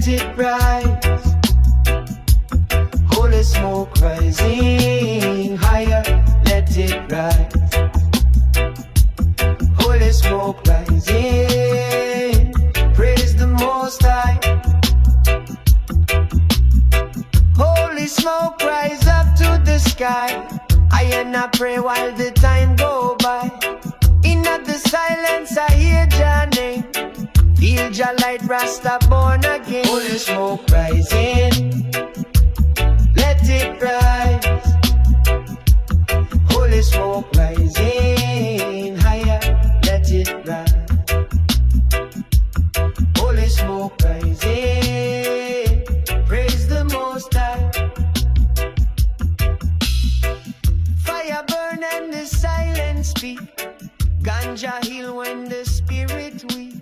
let it rise. Holy smoke rising higher, let it rise. Holy smoke rising, praise the Most High. Holy smoke rise up to the sky. I and I pray while the time go by. In the silence I hear Jah name. Feel Jah light, Rasta born again. Holy smoke rising, let it rise. Holy smoke rising higher, let it rise. Holy smoke rising, praise the Most High. Fire burn and the silence speak. Ganja heal when the spirit weak.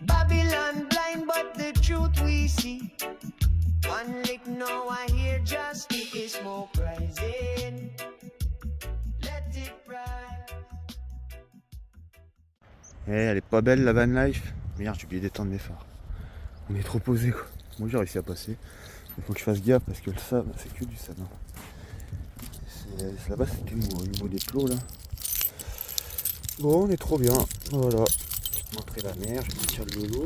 Babylon blind but the truth we see. One lick now I hear just speak. Is smoke rising, let it rise. Eh, elle est pas belle la van life. Merde, j'ai oublié d'éteindre mes phares. On est trop posé quoi. Moi j'ai réussi à passer. Il faut que je fasse gaffe parce que le sable, c'est que du sable. Là-bas c'était mou au niveau des plots là. Bon, on est trop bien. Voilà. Je vais te montrer la mer, je vais te tirer le lolo.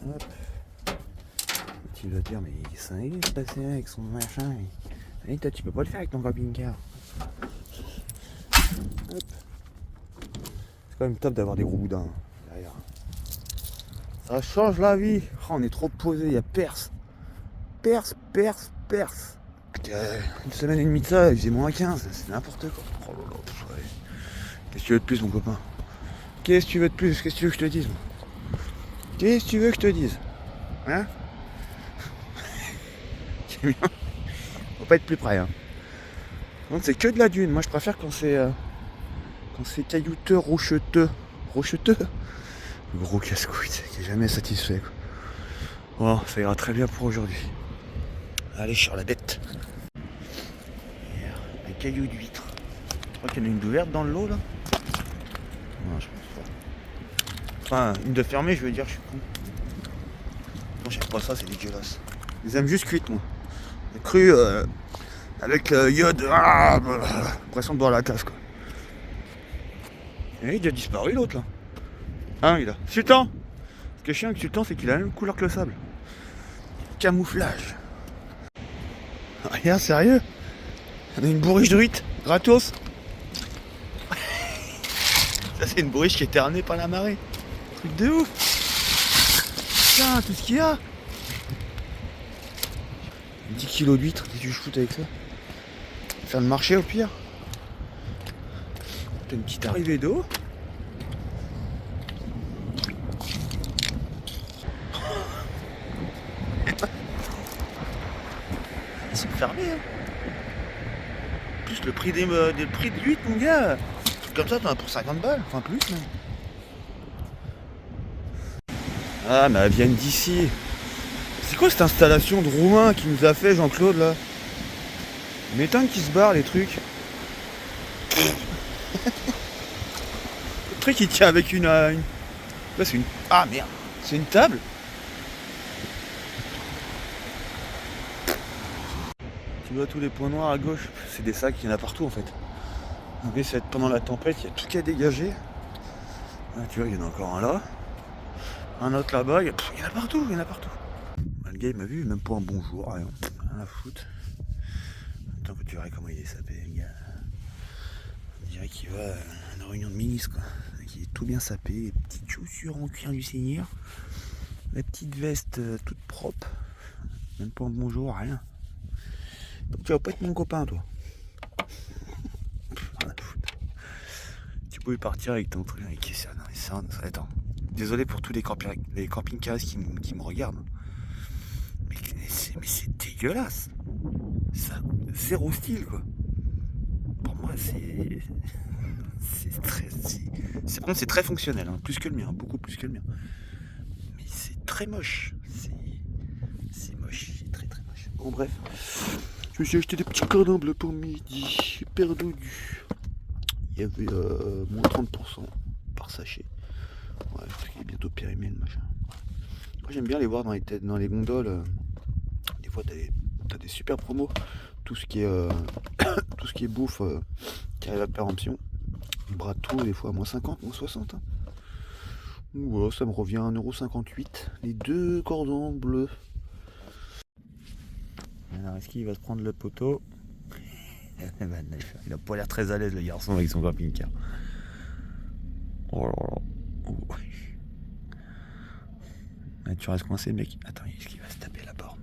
Hop. Tu vas dire, mais ça il est passé avec son machin. Et toi, tu peux pas le faire avec ton camping-car. Hop. C'est quand même top d'avoir des gros boudins derrière. Ça change la vie. Oh, on est trop posé, il y a Perse. Perse. Une semaine et demie de ça, il faisait moins 15, c'est n'importe quoi. Oh là là, ouais. Qu'est-ce que tu veux de plus mon copain? Qu'est-ce que tu veux de plus? Qu'est-ce que tu veux que je te dise? Qu'est-ce que tu veux que je te dise? Hein? C'est bien. Faut pas être plus près hein. Donc c'est que de la dune, moi je préfère quand c'est caillouteux, rocheteux. Le gros casse-couille qui est jamais satisfait quoi. Bon, ça ira très bien pour aujourd'hui. Allez, sur la bête. Un caillou d'huître. Je crois qu'il y en a une d'ouverte dans le lot là. Non, je pense pas. Enfin, une de fermée, je veux dire, je suis con. Non, j'aime pas ça, c'est dégueulasse. Je les aime juste cuites, moi. Cru avec iode. L'impression de boire la tasse quoi. Et il a disparu l'autre là. Ah, il a. Sultan! Ce qui est chiant avec Sultan, c'est qu'il a la même couleur que le sable. Camouflage. Regarde, sérieux? On a une bourriche d'huîtres, gratos. Ça c'est une bourriche qui est ternée par la marée. Truc de ouf. Putain, tout ce qu'il y a. 10 kilos d'huîtres, qu'est-ce que je foute avec ça? Faire le marché au pire. T'as une petite arrivée d'eau. Ils sont fermés hein. Plus le prix des prix de l'huître mon gars. Comme ça t'en as pour 50 balles, enfin plus même. Ah mais elles viennent d'ici. C'est quoi cette installation de roumain qui nous a fait Jean-Claude là? Il m'étonne qu'ils se barrent les trucs. Le truc il tient avec une... Là c'est une... Ah merde. C'est une table. Tu vois tous les points noirs à gauche, c'est des sacs, il y en a partout en fait. Mais ça va être pendant la tempête, il y a tout qui a dégagé. Ah, tu vois, il y en a encore un là. Un autre là-bas, il y en a partout, il y en a partout. Le gars il m'a vu, même pas un bonjour, rien à foutre. Attends que tu verras comment il est sapé, le gars. On dirait qu'il va à une réunion de ministre quoi. Il est tout bien sapé, les petites chaussures en cuir du Seigneur. La petite veste toute propre. Même pas un bonjour, rien. Donc tu vas pas être mon copain toi. Tu pouvais partir avec ton truc avec ça. Non mais ça, attends. Désolé pour tous les camping-caristes qui me regardent. Mais c'est dégueulasse. Ça, zéro style quoi. Pour moi c'est très fonctionnel, hein, plus que le mien, beaucoup plus que le mien. Mais c'est très moche. C'est moche, c'est très très moche. Bon bref. Je me suis acheté des petits cordons bleus pour midi. Super dodu. Il y avait moins 30% par sachet. Ouais, parce qu'il est bientôt périmé le machin. Moi j'aime bien les voir dans les gondoles. Des fois t'as des super promos. Tout ce qui est, tout ce qui est bouffe qui arrive à péremption. Brato des fois à moins 50, moins 60. Hein. Voilà, ça me revient à 1,58€. Les 2 cordons bleus. Alors est-ce qu'il va se prendre le poteau? Il a pas l'air très à l'aise le garçon avec son camping-car. Oh là là. Oh. Ah, tu restes coincé mec. Attends, est-ce qu'il va se taper la borne?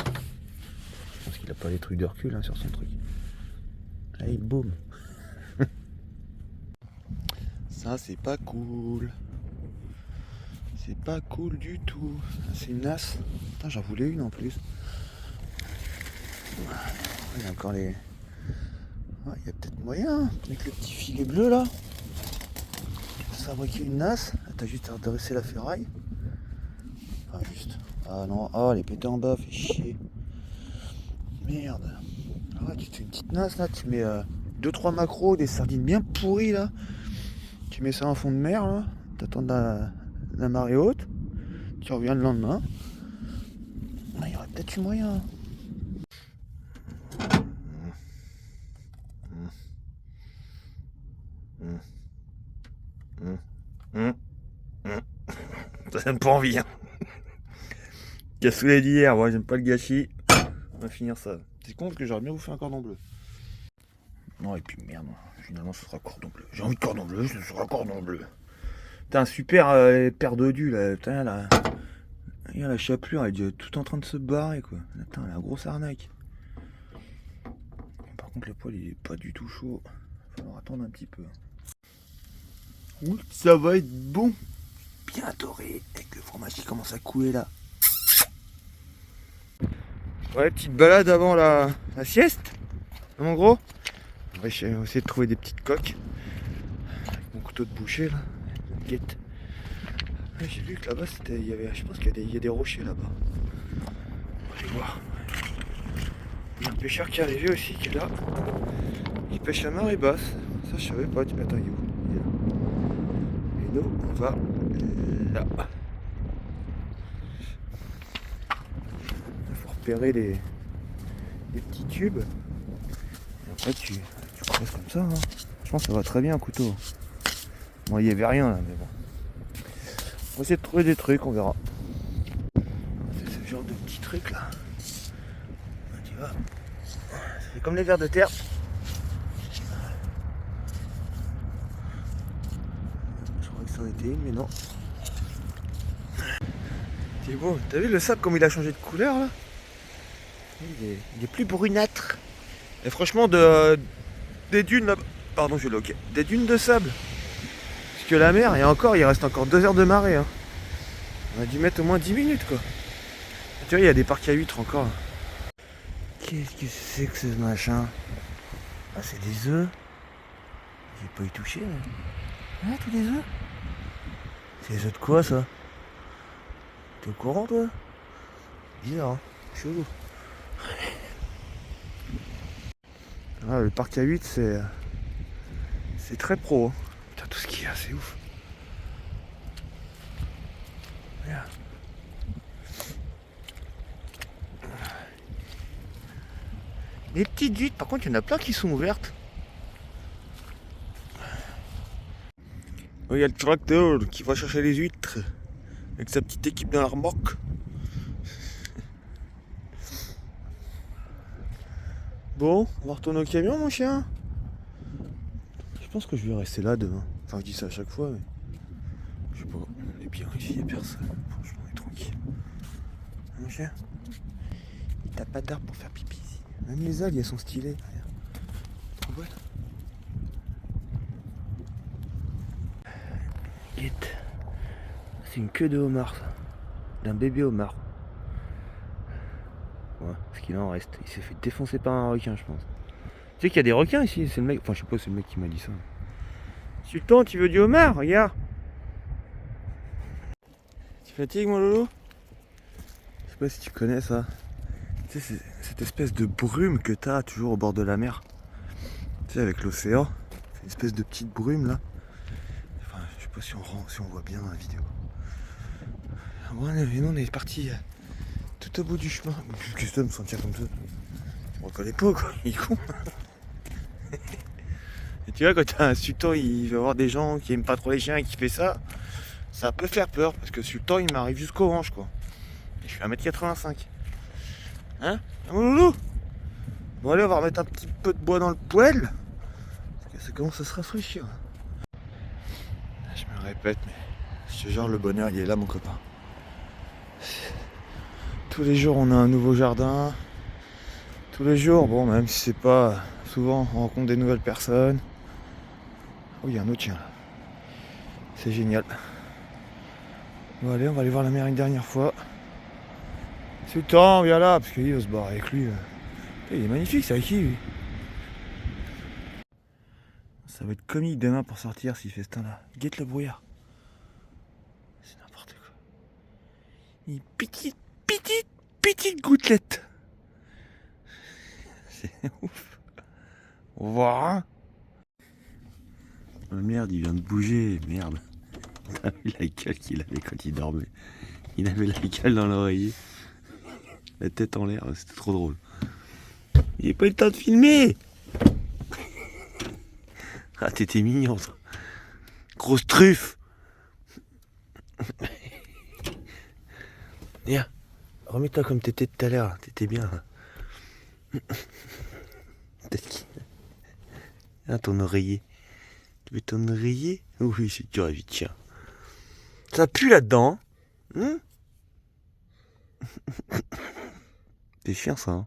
Je pense qu'il a pas les trucs de recul hein, sur son truc. Allez, boum. Ça c'est pas cool. C'est pas cool du tout. C'est une nasse. Putain, j'en voulais une en plus. Il y a encore les... Ah, il y a peut-être moyen avec le petit filet bleu là. Fabriquer une nasse. T'as juste à redresser la ferraille. Enfin juste. Ah non, ah elle est pétée en bas, fait chier. Merde. Ah, tu te fais une petite nasse là, tu mets 2-3 macros, des sardines bien pourries là. Tu mets ça en fond de mer là. T'attends la marée haute. Tu reviens le lendemain. Ah, il y aurait peut-être eu moyen. Ça donne pas envie hein. Cassoulet d'hier, moi j'aime pas le gâchis. On va finir ça. C'est con parce que j'aurais bien vous fait un cordon bleu. Non et puis merde, finalement ce sera cordon bleu. J'ai envie de cordon bleu, ce sera cordon bleu. Putain super paire dodus là, putain là. Regarde la chapelure, elle est tout en train de se barrer quoi. Putain la grosse arnaque. Par contre le poil il est pas du tout chaud. Il va falloir attendre un petit peu. Ouh, ça va être bon. Bien doré, avec le fromage qui commence à couler là. Ouais, petite balade avant la sieste, mon gros. On va essayer de trouver des petites coques. Avec mon couteau de boucher là. Guette. Ouais, j'ai vu que là-bas c'était. Je pense qu'il y a des rochers là-bas. On va aller voir. Il y a un pêcheur qui est arrivé aussi, qui est là. Il pêche à marée basse. Ça je savais pas. Attends, il est où? Il est là. Et nous, on va là. Il faut repérer les petits tubes. Et après tu creuses comme ça. Hein. Je pense que ça va très bien un couteau. Bon, il n'y avait rien là, mais bon. On va essayer de trouver des trucs, on verra. C'est ce genre de petits trucs là. Tu vois. C'est comme les vers de terre. Je crois que ça en était une, mais non. C'est beau. T'as vu le sable comme il a changé de couleur là? Il est plus brunâtre. Et franchement, des dunes là. Pardon, je loquais. Des dunes de sable. Parce que la mer, et encore, il reste encore 2 heures de marée. Hein. On a dû mettre au moins 10 minutes quoi. Tu vois, il y a des parcs à huîtres encore. Qu'est-ce que c'est que ce machin? Ah, c'est des œufs. J'ai pas y touché. Ah, tous des œufs. C'est des œufs de quoi ça? T'es au courant toi? Bizarre, hein? Chelou. Ah, le parc à huîtres c'est très pro. Hein. Putain, tout ce qu'il y a, c'est ouf. Regarde. Les petites huîtres, par contre, il y en a plein qui sont ouvertes. Oh, il y a le tracteur qui va chercher les huîtres avec sa petite équipe dans la remorque. Bon, on va retourner au camion, mon chien. Je pense que je vais rester là demain. Enfin, je dis ça à chaque fois, mais je sais pas. On est bien ici, il n'y a personne. Franchement, on est tranquille. Mon chien, il t'a pas d'arbre pour faire pipi ici. Même les algues, elles sont stylées. Regarde. Trop bonne. Guette. C'est une queue de homard, ça. D'un bébé homard. Ouais, ce qu'il en reste. Il s'est fait défoncer par un requin, je pense. Tu sais qu'il y a des requins ici, c'est le mec. Enfin, je sais pas, c'est le mec qui m'a dit ça. Sultan, tu veux du homard? Regarde. Tu fatigues, mon loulou? Je sais pas si tu connais ça. Tu sais, c'est cette espèce de brume que t'as toujours au bord de la mer. Tu sais, avec l'océan. C'est une espèce de petite brume là. Enfin, je sais pas si on voit bien dans la vidéo. Ouais, et nous on est parti tout au bout du chemin. Qu'est-ce que me sentir comme ça? Je me reconnais pas quoi, il est con. Et tu vois, quand t'as un sultan, il va y avoir des gens qui aiment pas trop les chiens et qui fait ça, ça peut faire peur parce que sultan il m'arrive jusqu'aux hanches quoi. Et je suis 1m85. Hein? Mon loulou? Bon allez, on va remettre un petit peu de bois dans le poêle. Parce que ça commence à se rafraîchir. Je me répète, mais je te jure, le bonheur il est là mon copain. Tous les jours on a un nouveau jardin. Tous les jours, bon même si c'est pas souvent, on rencontre des nouvelles personnes. Oh, il y a un autre chien là. C'est génial. Bon allez, on va aller voir la mère une dernière fois. Sultan, viens là, parce qu'il va se barrer avec lui. Il est magnifique, c'est avec qui lui? Ça va être comique demain pour sortir s'il fait ce temps-là. Guette le brouillard. C'est n'importe quoi. Une petite gouttelette. C'est ouf. Au revoir. Hein. Oh merde, il vient de bouger, merde. T'as vu la gueule qu'il avait quand il dormait? Il avait la gueule dans l'oreiller. La tête en l'air, c'était trop drôle. Il n'y a pas eu le temps de filmer. Ah, t'étais mignon, toi. Grosse truffe. Viens, remets-toi comme t'étais tout à l'heure. T'étais bien. Peut-être qu'il... Ah, ton oreiller. Tu veux ton oreiller? Oui, c'est dur à vite, tiens. Ça pue là-dedans. Hein? C'est chiant, ça.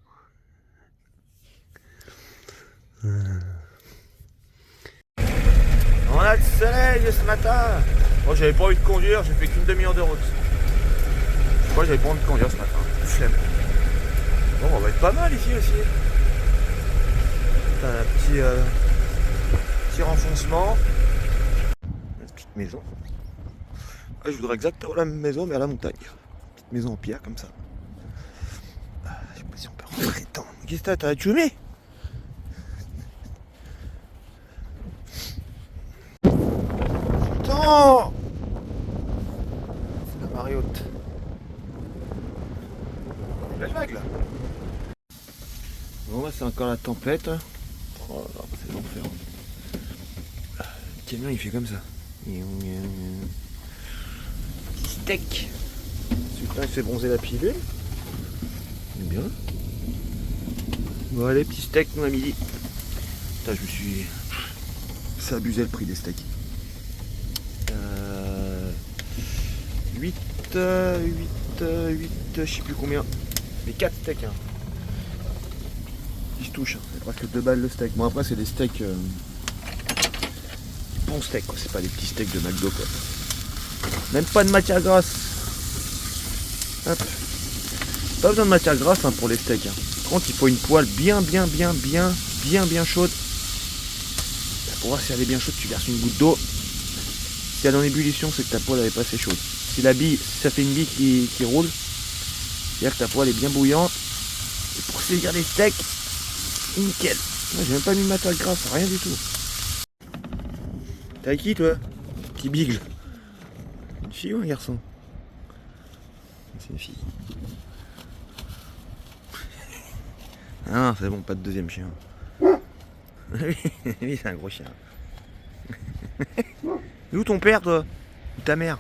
Hein? On a le soleil ce matin. Moi j'avais pas envie de conduire, j'ai fait qu'une demi-heure de route. Je crois que j'avais pas envie de conduire ce matin. Flemme. Bon, on va être pas mal ici aussi. T'as un petit renfoncement. Une petite maison. Ouais, je voudrais exactement la même maison mais à la montagne. Petite maison en pierre comme ça. Je sais pas si on peut rentrer dedans. Qu'est-ce que t'as tchoumé? Non! C'est la marée haute. Belle vague là. Bon, là c'est encore la tempête. Oh là, c'est l'enfer. Le camion il fait comme ça. Petit steak. Super, il fait bronzer la pilule. C'est bien. Bon allez, petit steak nous à midi. Putain, je me suis... C'est abusé le prix des steaks. 8, je sais plus combien. Mais 4 steaks. Hein. Qui se touchent. Hein. C'est presque 2 balles le steak. Bon après c'est des steaks... bons steaks quoi. C'est pas des petits steaks de McDo quoi. Même pas de matière grasse. Hop. Pas besoin de matière grasse hein, pour les steaks. Hein. Par contre il faut une poêle bien chaude. Pour voir si elle est bien chaude, tu verses une goutte d'eau. Si elle est en ébullition, c'est que ta poêle elle est pas assez chaude. Si la bille, si ça fait une bille qui roule, c'est-à-dire que ta poêle est bien bouillante. Et pour saisir les steaks, nickel. Moi j'ai même pas mis de matière grasse, rien du tout. T'as qui toi? Petit bigle. Une fille ou un garçon? C'est une fille. Ah non, c'est bon, pas de deuxième chien. Oui, c'est un gros chien. Où ton père, toi? Ou ta mère?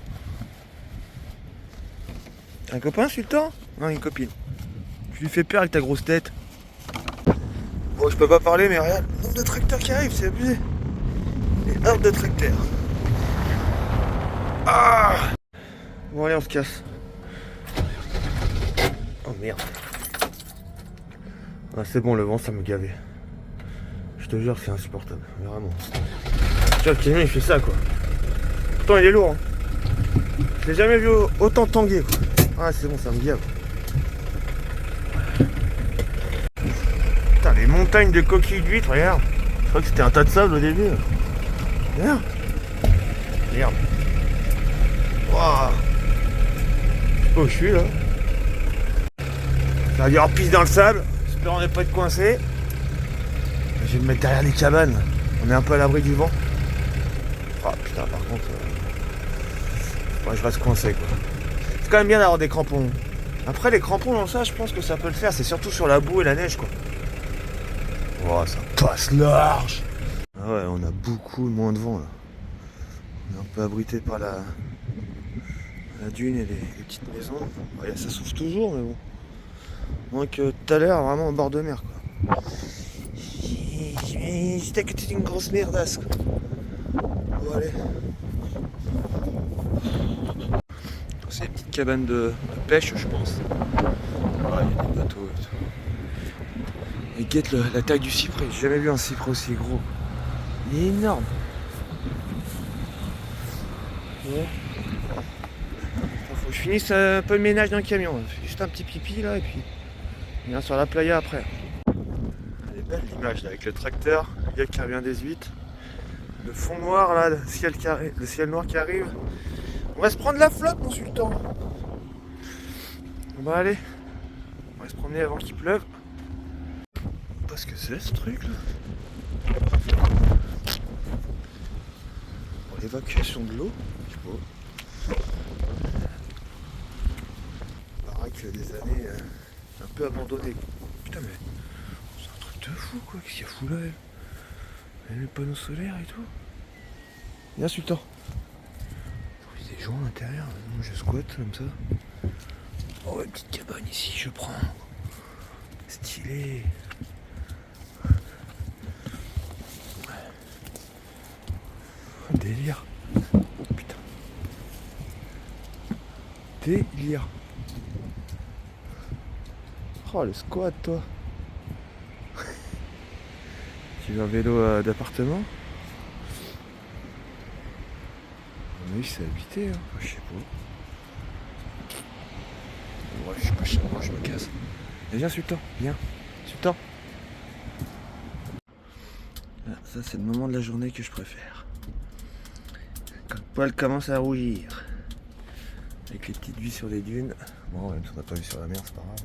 T'as un copain, Sultan? Non, une copine. Tu lui fais peur avec ta grosse tête. Bon, je peux pas parler, mais regarde, le nombre de tracteurs qui arrivent, c'est abusé. Les hordes de tracteurs. Ah! Bon, allez, on se casse. Oh merde. Ah, c'est bon, le vent, ça me gavait. Je te jure, c'est insupportable, vraiment. Tu vois, le camion il fait ça quoi. Pourtant il est lourd. Hein. Je l'ai jamais vu autant tanguer quoi. Ah c'est bon, ça me gave. Putain, les montagnes de coquilles d'huîtres, regarde. Je crois que c'était un tas de sable au début. Regarde. Merde. Waouh. Je sais pas où je suis là. Ça va dire pisse dans le sable. J'espère on n'est pas être coincé. Je vais me mettre derrière les cabanes. On est un peu à l'abri du vent. Ah putain, par contre, je reste coincé quoi. quand même bien d'avoir des crampons. Après les crampons dans ça, je pense que ça peut le faire. C'est surtout sur la boue et la neige quoi. Oh, ça passe large. Ah ouais, on a beaucoup moins de vent là. On est un peu abrité par la dune et les petites maisons. Ouais, ça souffle toujours, mais bon. Moins que tout à l'heure, vraiment au bord de mer quoi. C'était que c'était une grosse merdasse quoi. Bon allez. C'est une petite cabane de pêche je pense. Ouais, il y a des bateaux et tout. Et guette la taille du cyprès. J'ai jamais vu un cyprès aussi gros. Il est énorme. Ouais. Faut que je finisse un peu le ménage d'un camion. Juste un petit pipi là et puis on vient sur la playa après. Elle est belle l'image là avec le tracteur, le gars qui revient des huîtres. Le fond noir là, le ciel noir qui arrive. On va se prendre la flotte mon sultan. On va aller. On va se promener avant qu'il pleuve. Parce que c'est ce truc là. Pour l'évacuation de l'eau, je sais pas. Baraque des années un peu abandonnées. Putain mais c'est un truc de fou quoi, qu'est-ce qu'il y a fou là elle. Les panneaux solaires et tout. Viens sultan. Il y a des gens à l'intérieur, moi je squatte comme ça. Oh une petite cabane ici je prends. Stylé. Délire. Putain. Délire. Oh le squat toi. Tu veux un vélo d'appartement? Oui c'est habité hein. Je sais pas. Ouais, je sais pas chez moi, je me casse. Et viens Sultan, viens. Sultan. Ah, ça c'est le moment de la journée que je préfère. Quand le poil commence à rougir. Avec les petites vues sur les dunes. Bon même si on n'a pas vu sur la mer, c'est pas grave.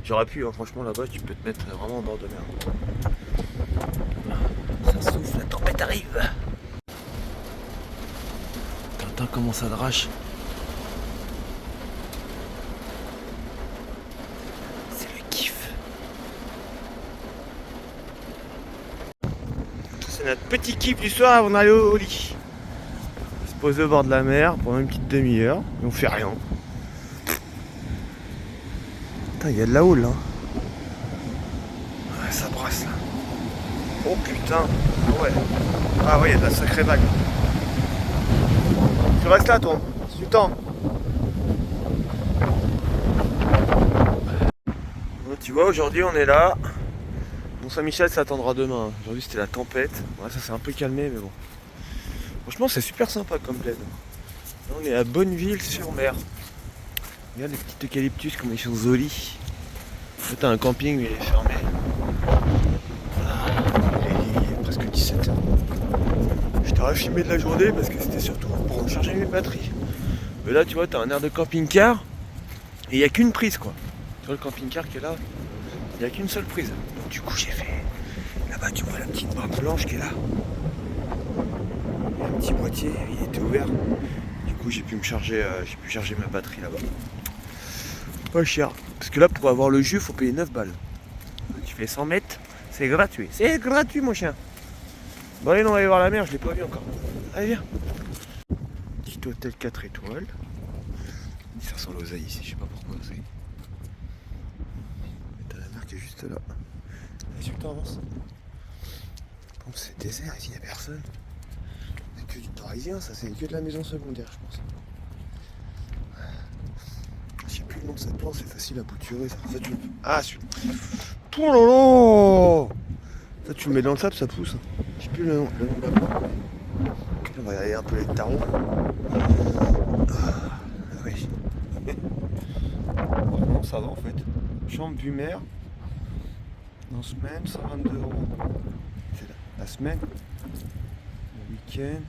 J'aurais pu, hein, franchement là-bas tu peux te mettre vraiment au bord de mer. Ça souffle, la tempête arrive. T'entends comment ça drache. C'est le kiff. C'est notre petit kiff du soir avant d'aller au lit. On se pose au bord de la mer pendant une petite demi-heure et on fait rien. Putain, il y a de la houle là. Ouais, ça brasse là. Oh putain. Ouais. Ah ouais, il y a de la sacrée vague. Tu restes là toi, c'est du temps. Tu vois, aujourd'hui on est là. Mont Saint-Michel s'attendra demain. Aujourd'hui c'était la tempête. Ouais, ça s'est un peu calmé mais bon. Franchement c'est super sympa comme plaine. Là, on est à Bonneville-sur-Mer. Regarde les petits eucalyptus comme ils sont jolis. Là t'as un camping mais il est fermé. Il est presque 17h. Je t'aurais filmé de la journée parce que c'était surtout pour recharger mes batteries. Mais là tu vois t'as un air de camping-car et il n'y a qu'une prise quoi. Tu vois le camping-car qui est là, il n'y a qu'une seule prise. Donc du coup j'ai fait. Là-bas tu vois la petite barre blanche qui est là. Il y a un petit boîtier, il était ouvert. Du coup j'ai pu me charger, ma batterie là-bas. Pas cher. Parce que là pour avoir le jus faut payer 9 balles. Tu fais 100 mètres, c'est gratuit. C'est gratuit mon chien. Bon allez, on va aller voir la mer, je l'ai pas vu encore. Allez viens. Petit hôtel 4 étoiles. Ça sent l'oseille ici, je sais pas pourquoi c'est. T'as la mer qui est juste là. Allez Sultan avance. Bon c'est désert ici, y'a personne. C'est que du parisien ça, c'est que de la maison secondaire je pense. Je sais plus le nom de cette plante, c'est facile à bouturer ça. Ça tu le... Ah celui-là. Oh là là. Ça tu le mets dans le sable ça pousse. Je sais plus le nom de la plante. On va regarder un peu les tarots. Ah oui. Bon, ça va en fait. Chambre vue mer. Dans semaine, 122 €. C'est la semaine. Le week-end.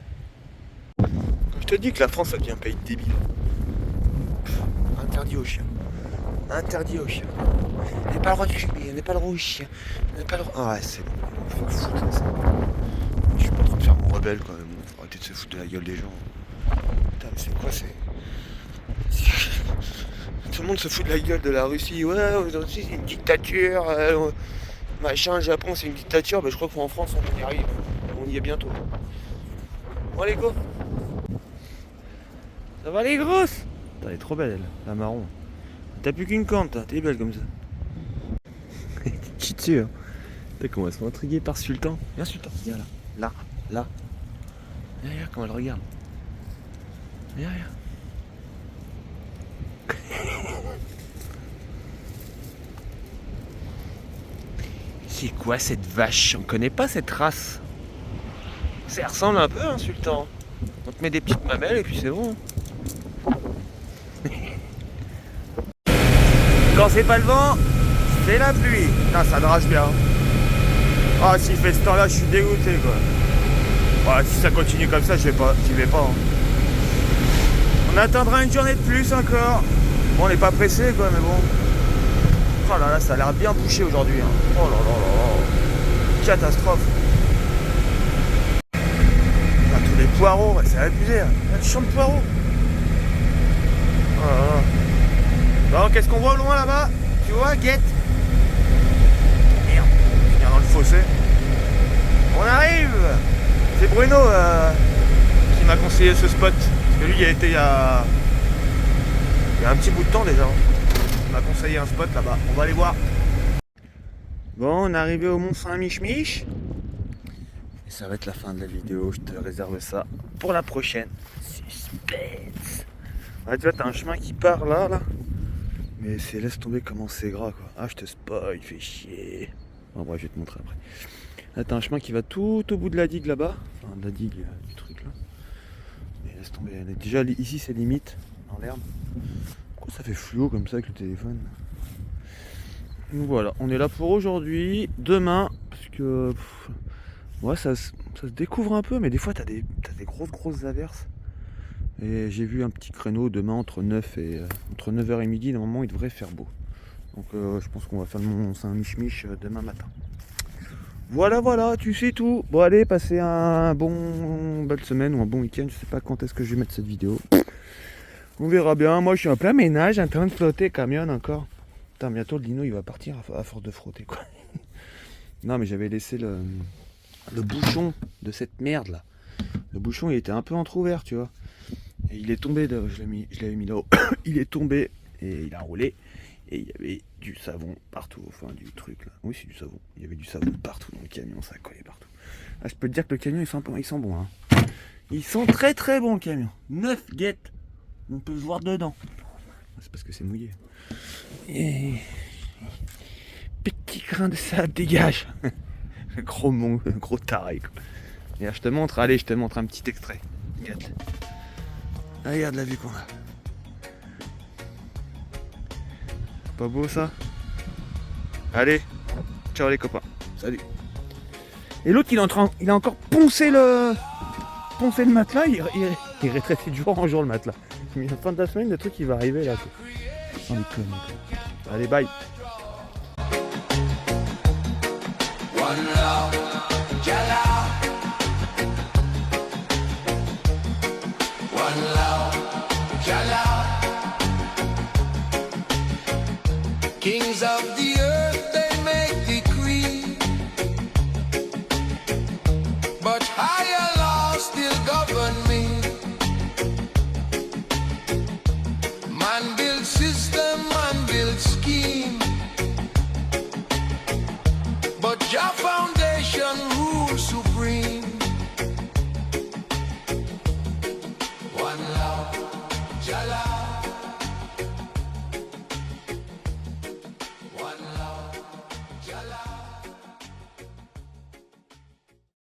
Quand je te dis que la France ça devient un pays de débiles. Interdit aux chiens. Interdit aux chiens. On n'est pas le droit de fumer, on n'est pas le droit aux chiens. On n'est pas le droit. Ah ouais c'est bon. Faut foutre ça. Je suis pas en train de faire mon rebelle quand même. Faut arrêter de se foutre de la gueule des gens. Putain mais c'est quoi c'est. Tout le monde se fout de la gueule de la Russie. Ouais, aujourd'hui c'est une dictature. Machin, le Japon c'est une dictature. Je crois qu'en France on y arrive. On y est bientôt. Bon allez go. Ça va les grosses? Elle est trop belle elle, la marron. T'as plus qu'une corne, t'es belle comme ça. Qui tue hein. T'as qu'on va se faire intriguer par Sultan. Viens Sultan, viens là. Là. Regarde comment elle regarde. Regarde. C'est quoi cette vache? On connaît pas cette race. Ça ressemble un peu hein, Sultan. On te met des petites mamelles et puis c'est bon. Quand c'est pas le vent, c'est la pluie. Non, ça drache bien. Ah, s'il fait ce temps-là, je suis dégoûté quoi. Si ça continue comme ça, j'y vais pas. Hein. On attendra une journée de plus encore. Bon, on n'est pas pressé quoi, mais bon. Oh là là, ça a l'air bien bouché aujourd'hui. Hein. Oh là là là. Catastrophe. Ah, tous les poireaux, c'est abusé. Hein. Il y a du champ de poireaux. Oh là là. Bon, qu'est-ce qu'on voit au loin là-bas? Tu vois, guette. Merde, je viens dans le fossé. On arrive. C'est Bruno qui m'a conseillé ce spot. Parce que lui, il a été il y a un petit bout de temps déjà. Il m'a conseillé un spot là-bas. On va aller voir. Bon, on est arrivé au Mont Saint-Mich-Mich. Et ça va être la fin de la vidéo. Je te réserve ça pour la prochaine. Suspense. Ouais, tu vois, t'as un chemin qui part là. Mais c'est laisse tomber comment c'est gras quoi. Ah, je te spoil, fais chier. Bon, bref, je vais te montrer après. Là, t'as un chemin qui va tout au bout de la digue là-bas. Enfin, de la digue du truc là. Mais laisse tomber. Déjà, ici, c'est limite dans l'herbe. Pourquoi ça fait fluo comme ça avec le téléphone? Donc voilà, on est là pour aujourd'hui. Demain, parce que ouais, ça se découvre un peu, mais des fois, t'as des grosses averses. Et j'ai vu un petit créneau demain entre 9h et midi, normalement il devrait faire beau. Donc je pense qu'on va faire le Mont Saint-Mich-Mich demain matin. Voilà, tu sais tout. Bon allez, passez un belle semaine ou un bon week-end, je sais pas quand est-ce que je vais mettre cette vidéo. On verra bien, moi je suis en plein ménage, en train de flotter camion encore. Putain, bientôt le dino il va partir à force de frotter quoi. Non mais j'avais laissé le bouchon de cette merde là. Le bouchon il était un peu entrouvert tu vois. Et il est tombé, je l'avais mis là-haut, il est tombé et il a roulé et il y avait du savon partout, enfin du truc là. Oui c'est du savon, il y avait du savon partout dans le camion, ça collait partout. Ah, je peux te dire que le camion ils sont bons hein. Ils sont très très bons le camion. 9 guettes, on peut se voir dedans. C'est parce que c'est mouillé. Et... petit grain de sable, dégage. Gros taré quoi. Et là, je te montre un petit extrait. Regarde. Regarde la vue qu'on a. Pas beau ça? Allez, ciao les copains. Salut. Et l'autre il a encore poncé le matelas, il rétrécit de jour en jour le matelas. Mais la fin de la semaine, le truc il va arriver là. Sans les conneries. Allez, bye. One love, Jala. One love, Jala. Kings of the